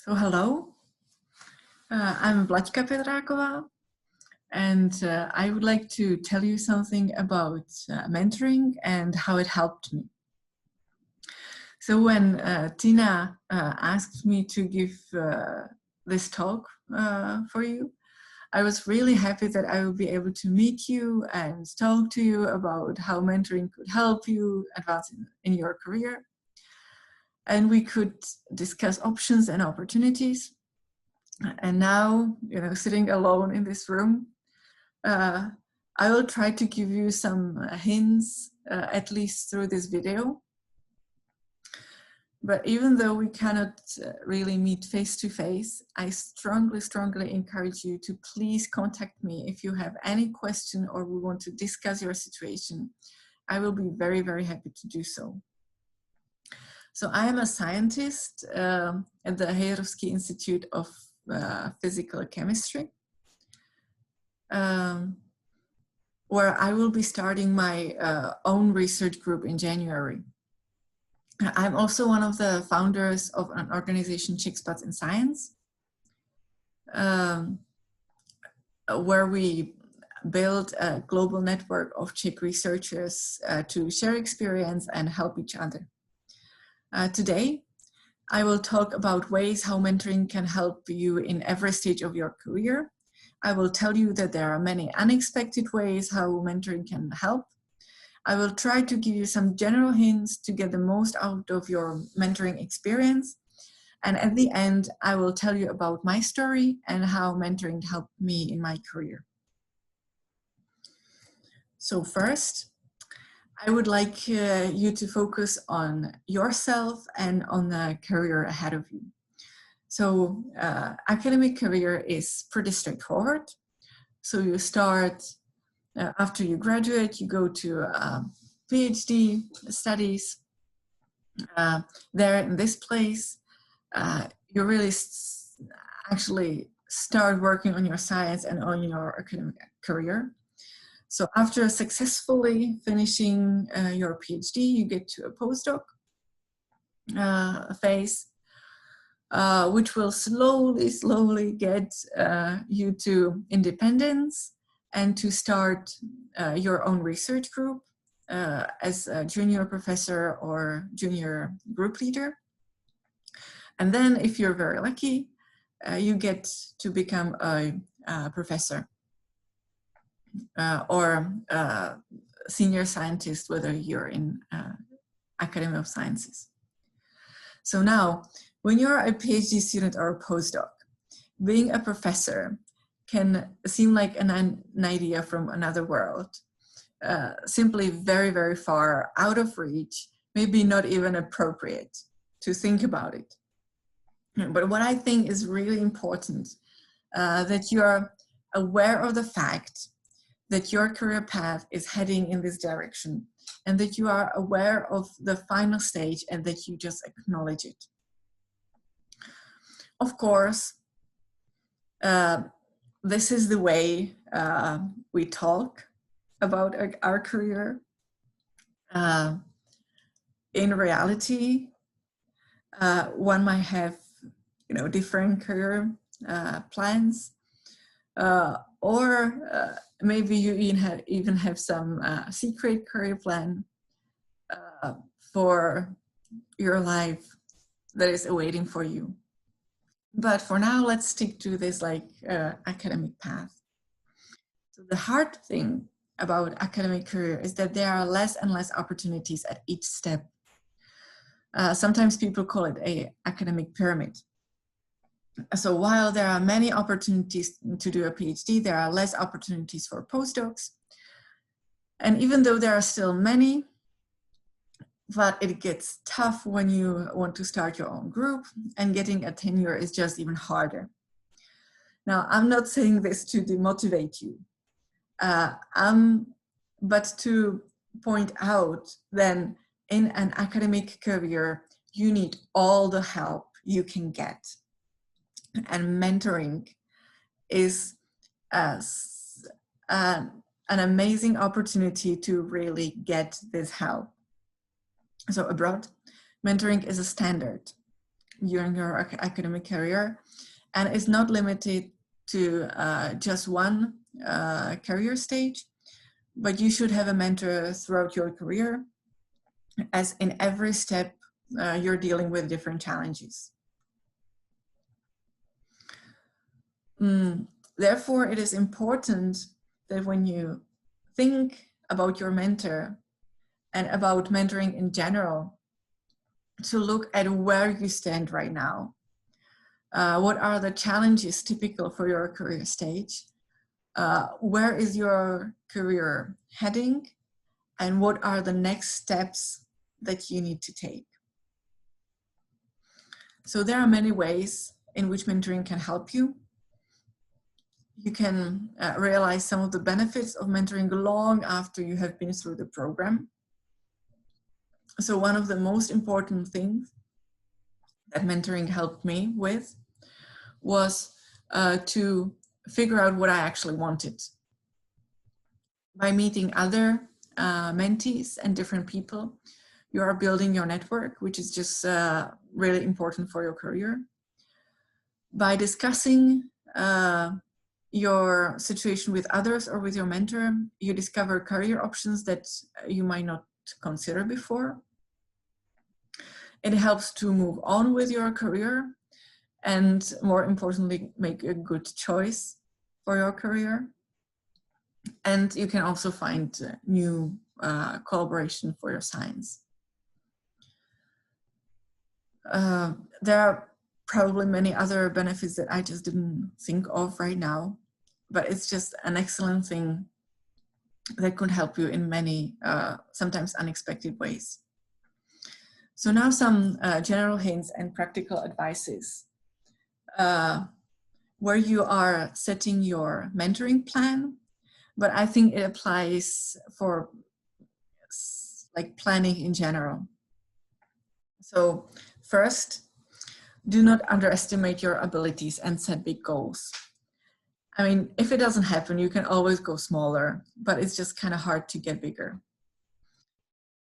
So hello, I'm Vladimíra Petráková, and I would like to tell you something about mentoring and how it helped me. So when Tina asked me to give this talk for you, I was really happy that I would be able to meet you and talk to you about how mentoring could help you advance in your career. And we could discuss options and opportunities. And now, sitting alone in this room, I will try to give you some hints, at least through this video. But even though we cannot really meet face to face, I strongly encourage you to please contact me if you have any question or we want to discuss your situation. I will be very, very happy to do so. So I am a scientist at the J.Heyrovsky Institute of Physical Chemistry, where I will be starting my own research group in January. I'm also one of the founders of an organization, Czech Spots in Science, where we build a global network of Czech researchers to share experience and help each other. Today, I will talk about ways how mentoring can help you in every stage of your career. I will tell you that there are many unexpected ways how mentoring can help. I will try to give you some general hints to get the most out of your mentoring experience. And at the end, I will tell you about my story and how mentoring helped me in my career. So first, I would like you to focus on yourself and on the career ahead of you. So academic career is pretty straightforward. So you start, after you graduate, you go to Ph.D. studies. There in this place, you really actually start working on your science and on your academic career. So after successfully finishing your PhD, you get to a postdoc phase, which will slowly get you to independence and to start your own research group as a junior professor or junior group leader. And then if you're very lucky, you get to become a professor. Or senior scientist, whether you're in Academy of Sciences. So now, when you're a PhD student or a postdoc, being a professor can seem like an idea from another world, simply very, very far out of reach, maybe not even appropriate to think about it. But what I think is really important, that you are aware of the fact that your career path is heading in this direction and that you are aware of the final stage and that you just acknowledge it. Of course, this is the way we talk about our career. In reality, one might have, different career plans, or maybe you even have some secret career plan for your life that is awaiting for you. But for now, let's stick to this academic path. So the hard thing about academic career is that there are less and less opportunities at each step. Sometimes people call it an academic pyramid. So while there are many opportunities to do a PhD, there are less opportunities for postdocs. And even though there are still many, but it gets tough when you want to start your own group, and getting a tenure is just even harder. Now, I'm not saying this to demotivate you, but to point out then in an academic career, you need all the help you can get. And mentoring is an amazing opportunity to really get this help. So abroad, mentoring is a standard. during your academic career, and it's not limited to just one career stage, but you should have a mentor throughout your career, as in every step you're dealing with different challenges. Therefore, it is important that when you think about your mentor and about mentoring in general, to look at where you stand right now. What are the challenges typical for your career stage? Where is your career heading? And what are the next steps that you need to take? So there are many ways in which mentoring can help you. You can realize some of the benefits of mentoring long after you have been through the program. So one of the most important things that mentoring helped me with was to figure out what I actually wanted. By meeting other mentees and different people, you are building your network, which is just really important for your career. By discussing your situation with others or with your mentor, you discover career options that you might not consider before. It helps to move on with your career and, more importantly, make a good choice for your career. And you can also find new collaboration for your science. There are probably many other benefits that I just didn't think of right now, but it's just an excellent thing that could help you in many, sometimes unexpected ways. So now some general hints and practical advices where you are setting your mentoring plan, but I think it applies for like planning in general. So first, do not underestimate your abilities and set big goals. I mean, if it doesn't happen, you can always go smaller, but it's just kind of hard to get bigger.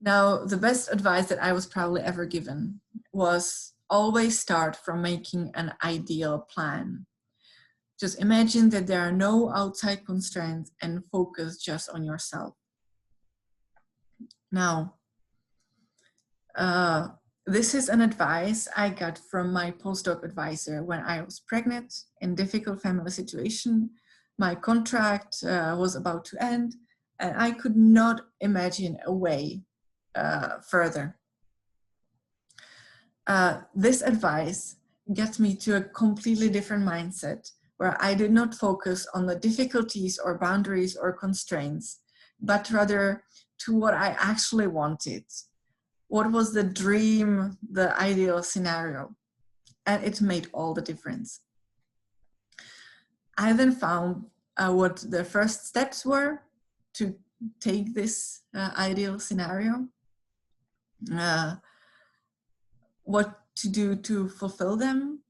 Now, the best advice that I was probably ever given was always start from making an ideal plan. Just imagine that there are no outside constraints and focus just on yourself. Now, this is an advice I got from my postdoc advisor when I was pregnant in difficult family situation. My contract was about to end and I could not imagine a way further. This advice gets me to a completely different mindset where I did not focus on the difficulties or boundaries or constraints, but rather to what I actually wanted. What was the dream, the ideal scenario? And it made all the difference. I then found what the first steps were to take this ideal scenario, what to do to fulfill them.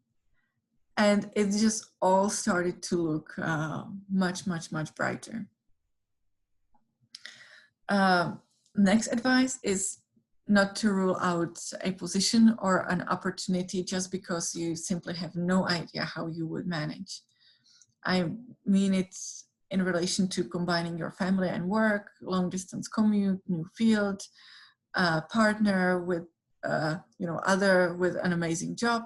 And it just all started to look much, much, much brighter. Next advice is not to rule out a position or an opportunity just because you simply have no idea how you would manage. I mean it in relation to combining your family and work, long distance commute, new field, partner with other with an amazing job.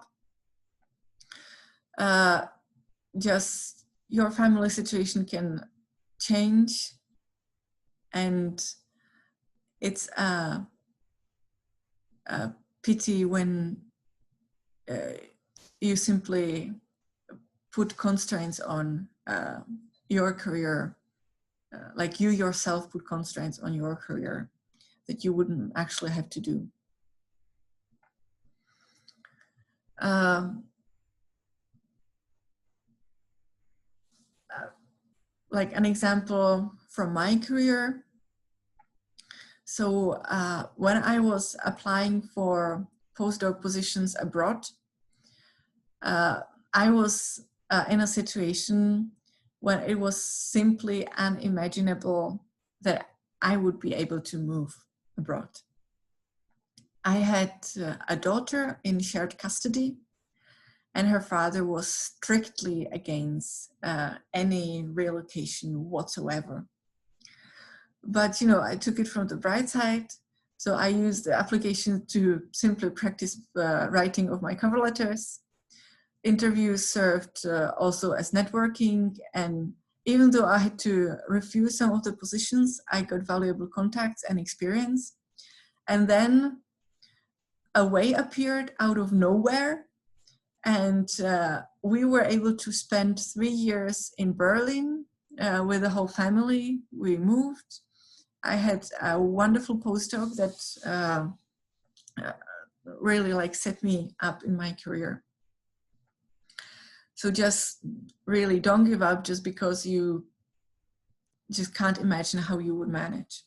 Just your family situation can change, and it's a pity when you simply put constraints on your career, like you yourself put constraints on your career that you wouldn't actually have to do. Like an example from my career. So when I was applying for postdoc positions abroad, I was in a situation when it was simply unimaginable that I would be able to move abroad. I had a daughter in shared custody, and her father was strictly against any relocation whatsoever. But, you know, I took it from the bright side. So I used the application to simply practice writing of my cover letters. Interviews served also as networking, and even though I had to refuse some of the positions, I got valuable contacts and experience. And then a way appeared out of nowhere, and we were able to spend 3 years in Berlin with the whole family. We moved. I had a wonderful postdoc that really like set me up in my career. So just really don't give up just because you just can't imagine how you would manage.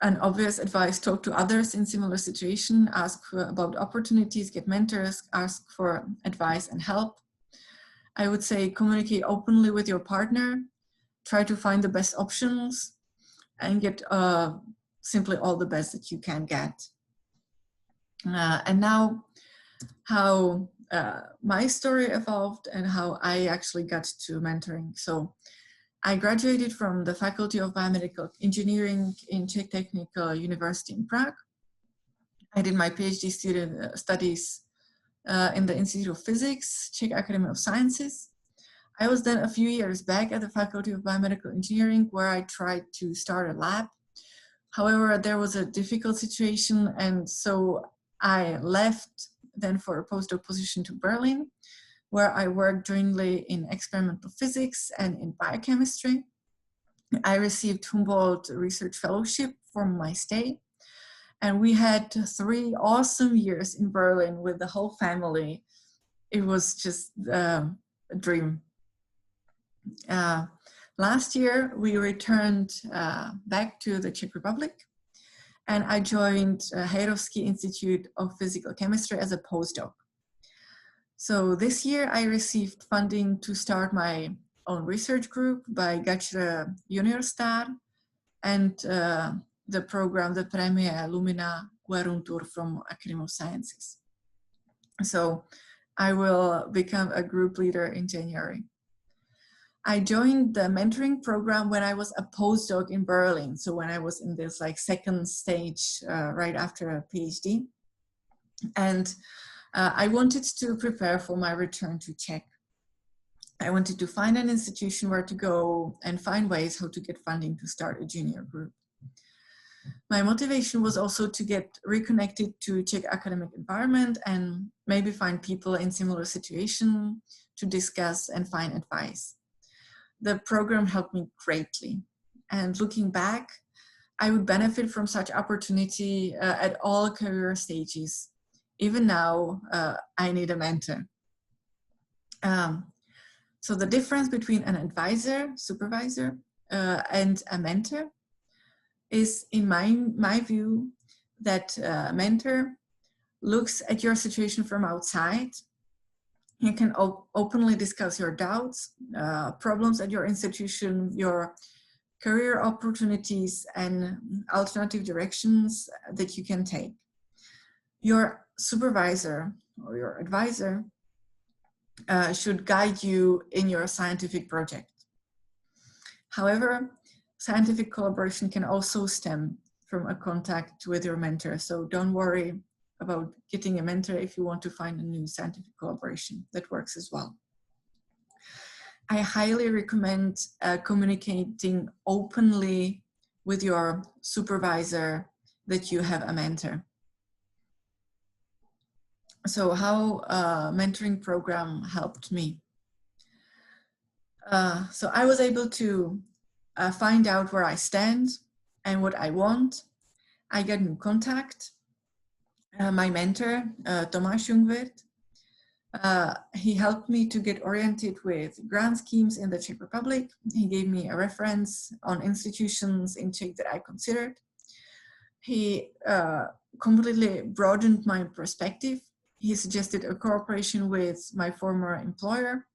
An obvious advice: talk to others in similar situation, ask about opportunities, get mentors, ask for advice and help. I would say communicate openly with your partner, try to find the best options, and get simply all the best that you can get. And now how my story evolved and how I actually got to mentoring. So I graduated from the Faculty of Biomedical Engineering in Czech Technical University in Prague. I did my PhD student studies in the Institute of Physics, Czech Academy of Sciences. I was then a few years back at the Faculty of Biomedical Engineering, where I tried to start a lab. However, there was a difficult situation, and so I left then for a postdoc position to Berlin, where I worked jointly in experimental physics and in biochemistry. I received Humboldt Research Fellowship for my stay, and we had 3 awesome years in Berlin with the whole family. It was just a dream. Last year, we returned back to the Czech Republic, and I joined J.Heyrovský Institute of Physical Chemistry as a postdoc. So this year, I received funding to start my own research group by J.H. Universität and the program, the Premier Lumina Gueruntur from Academy of Sciences. So I will become a group leader in January. I joined the mentoring program when I was a postdoc in Berlin. So when I was in this like second stage right after a PhD. And I wanted to prepare for my return to Czech. I wanted to find an institution where to go and find ways how to get funding to start a junior group. My motivation was also to get reconnected to Czech academic environment and maybe find people in similar situation to discuss and find advice. The program helped me greatly. And looking back, I would benefit from such opportunity at all career stages. Even now, I need a mentor. So the difference between an advisor, supervisor, and a mentor is, in my view, that a mentor looks at your situation from outside. You can openly discuss your doubts, problems at your institution, your career opportunities, and alternative directions that you can take. Your supervisor or your advisor should guide you in your scientific project. However, scientific collaboration can also stem from a contact with your mentor. So don't worry about getting a mentor if you want to find a new scientific collaboration. That works as well. I highly recommend communicating openly with your supervisor that you have a mentor. So how a mentoring program helped me. So I was able to find out where I stand and what I want. I got in contact. My mentor, Tomáš Jungwirth, he helped me to get oriented with grant schemes in the Czech Republic. He gave me a reference on institutions in Czech that I considered. He completely broadened my perspective. He suggested a cooperation with my former employer,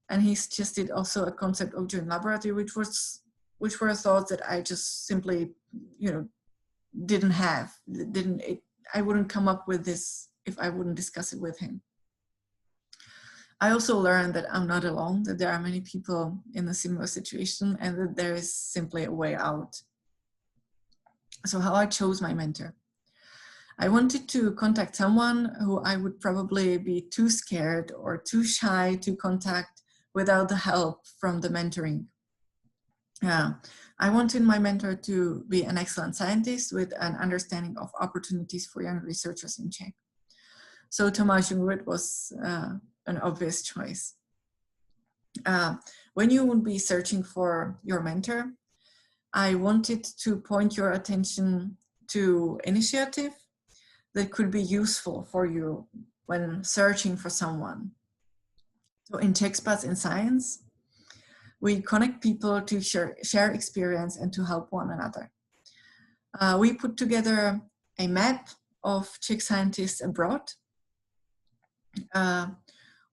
and he suggested also a concept of joint laboratory, which were thoughts that I just simply, I wouldn't come up with this if I wouldn't discuss it with him. I also learned that I'm not alone, that there are many people in a similar situation, and that there is simply a way out. So how I chose my mentor. I wanted to contact someone who I would probably be too scared or too shy to contact without the help from the mentoring. I wanted my mentor to be an excellent scientist with an understanding of opportunities for young researchers in Czech. So Tomáš Jungbert was an obvious choice. When you would be searching for your mentor, I wanted to point your attention to initiative that could be useful for you when searching for someone. So in CzechSpats in Science, we connect people to share experience and to help one another. We put together a map of Czech scientists abroad,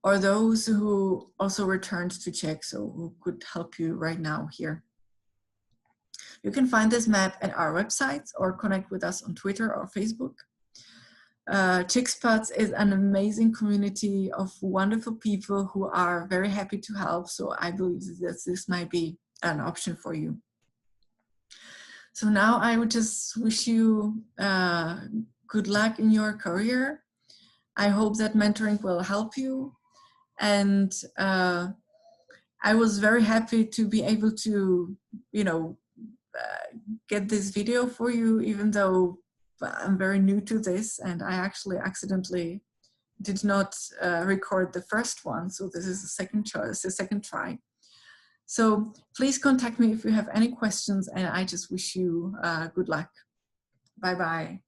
or those who also returned to Czech, so who could help you right now here. You can find this map at our website or connect with us on Twitter or Facebook. CzechSpats is an amazing community of wonderful people who are very happy to help, so I believe that this might be an option for you. So now I would just wish you good luck in your career. I hope that mentoring will help you, and I was very happy to be able to, get this video for you, even though I'm very new to this and I actually accidentally did not record the first one. So this is the second choice, the second try. So please contact me if you have any questions, and I just wish you good luck. Bye-bye.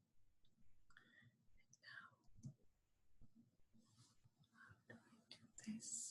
This.